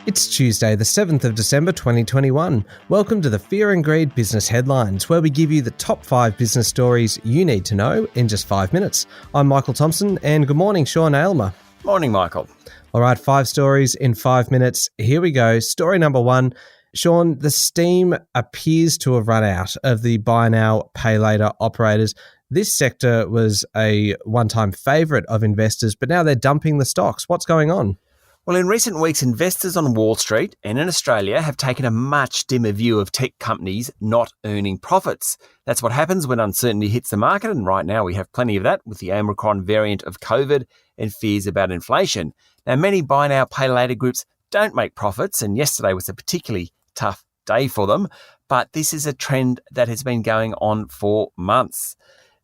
It's Tuesday, the 7th of December 2021. Welcome to the Fear and Greed Business Headlines, where we give you the top 5 business stories you need to know in just 5 minutes. I'm Michael Thompson, and good morning, Sean Aylmer. Morning, Michael. All right, 5 stories in 5 minutes. Here we go. Story number 1. Sean, the steam appears to have run out of the buy now, pay later operators. This sector was a one-time favourite of investors, but now they're dumping the stocks. What's going on? Well, in recent weeks, investors on Wall Street and in Australia have taken a much dimmer view of tech companies not earning profits. That's what happens when uncertainty hits the market, and right now we have plenty of that with the Omicron variant of COVID and fears about inflation. Now, many buy now, pay later groups don't make profits, and yesterday was a particularly tough day for them, but this is a trend that has been going on for months.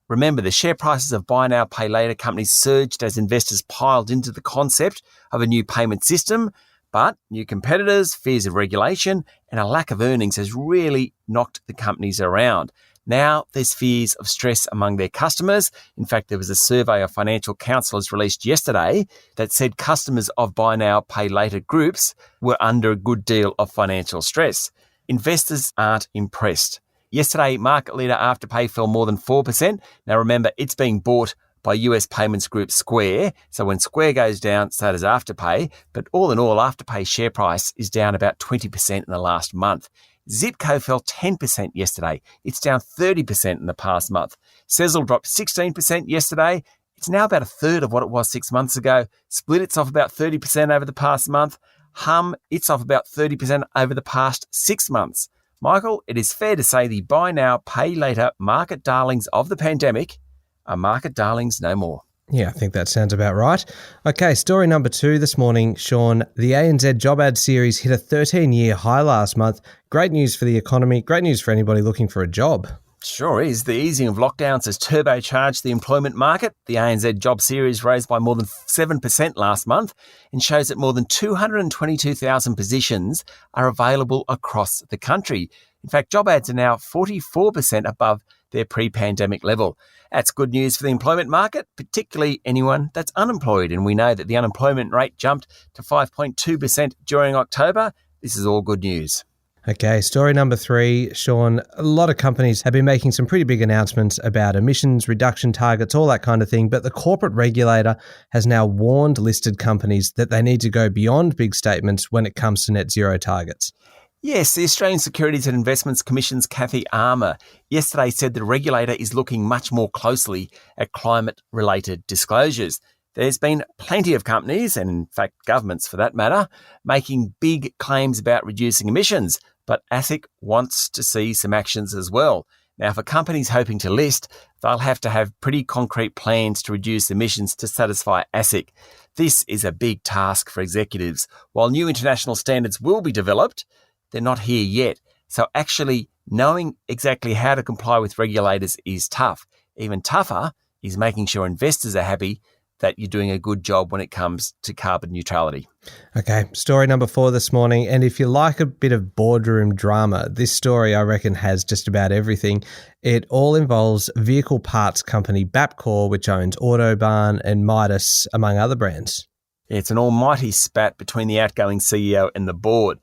Remember, the share prices of buy now, pay later companies surged as investors piled into the concept of a new payment system, but new competitors, fears of regulation, and a lack of earnings has really knocked the companies around. Now there's fears of stress among their customers. In fact, there was a survey of financial counsellors released yesterday that said customers of buy now, pay later groups were under a good deal of financial stress. Investors aren't impressed. Yesterday, market leader Afterpay fell more than 4%. Now remember, it's being bought by US payments group Square. So when Square goes down, so does Afterpay. But all in all, Afterpay's share price is down about 20% in the last month. Zipco fell 10% yesterday. It's down 30% in the past month. Sezzle dropped 16% yesterday. It's now about a third of what it was 6 months ago. Split, it's off about 30% over the past month. Hum, it's off about 30% over the past 6 months. Michael, it is fair to say the buy now, pay later market darlings of the pandemic are market darlings no more. Yeah, I think that sounds about right. Okay, story number 2 this morning, Sean. The ANZ job ad series hit a 13-year high last month. Great news for the economy. Great news for anybody looking for a job. Sure is. The easing of lockdowns has turbocharged the employment market. The ANZ job series rose by more than 7% last month and shows that more than 222,000 positions are available across the country. In fact, job ads are now 44% above their pre-pandemic level. That's good news for the employment market, particularly anyone that's unemployed. And we know that the unemployment rate jumped to 5.2% during October. This is all good news. Okay, story number 3, Sean. A lot of companies have been making some pretty big announcements about emissions reduction targets, all that kind of thing, but the corporate regulator has now warned listed companies that they need to go beyond big statements when it comes to net zero targets. Yes, the Australian Securities and Investments Commission's Cathy Aylmer yesterday said the regulator is looking much more closely at climate-related disclosures. There's been plenty of companies, and in fact governments for that matter, making big claims about reducing emissions, but ASIC wants to see some actions as well. Now, for companies hoping to list, they'll have to have pretty concrete plans to reduce emissions to satisfy ASIC. This is a big task for executives. While new international standards will be developed, they're not here yet. So actually knowing exactly how to comply with regulators is tough. Even tougher is making sure investors are happy that you're doing a good job when it comes to carbon neutrality. Okay, story number 4 this morning. And if you like a bit of boardroom drama, this story, I reckon, has just about everything. It all involves vehicle parts company Bapcor, which owns Autobahn and Midas, among other brands. It's an almighty spat between the outgoing CEO and the board.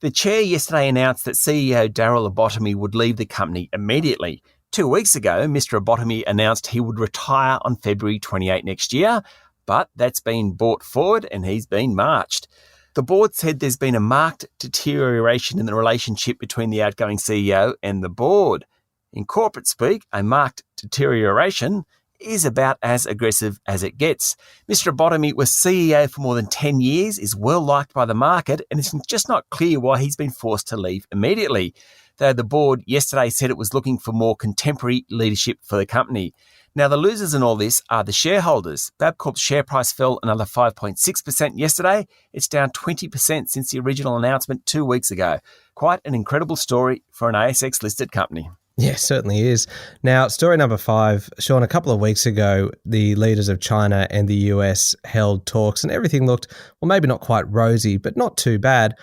The chair yesterday announced that CEO Daryl Abotomy would leave the company immediately. 2 weeks ago, Mr. Abotomy announced he would retire on February 28 next year, but that's been brought forward and he's been marched. The board said there's been a marked deterioration in the relationship between the outgoing CEO and the board. In corporate speak, a marked deterioration is about as aggressive as it gets. Mr. Abotomy was CEO for more than 10 years, is well liked by the market, and it's just not clear why he's been forced to leave immediately. Though the board yesterday said it was looking for more contemporary leadership for the company. Now, the losers in all this are the shareholders. Bapcor's share price fell another 5.6% yesterday. It's down 20% since the original announcement 2 weeks ago. Quite an incredible story for an ASX-listed company. Yeah, certainly is. Now, story number 5, Sean, a couple of weeks ago, the leaders of China and the US held talks and everything looked, well, maybe not quite rosy, but not too bad.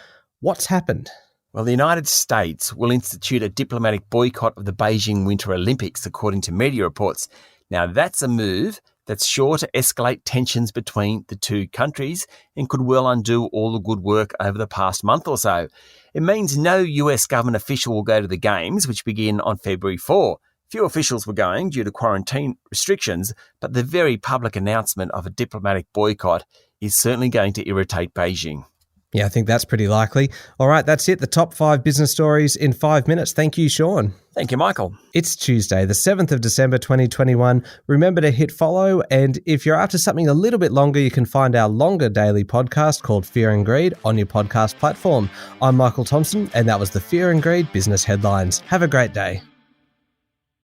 What's happened? Well, the United States will institute a diplomatic boycott of the Beijing Winter Olympics, according to media reports. Now, that's a move that's sure to escalate tensions between the two countries and could well undo all the good work over the past month or so. It means no US government official will go to the Games, which begin on February 4. Few officials were going due to quarantine restrictions, but the very public announcement of a diplomatic boycott is certainly going to irritate Beijing. Yeah, I think that's pretty likely. All right, that's it. The top 5 business stories in 5 minutes. Thank you, Sean. Thank you, Michael. It's Tuesday, the 7th of December, 2021. Remember to hit follow. And if you're after something a little bit longer, you can find our longer daily podcast called Fear and Greed on your podcast platform. I'm Michael Thompson, and that was the Fear and Greed Business Headlines. Have a great day.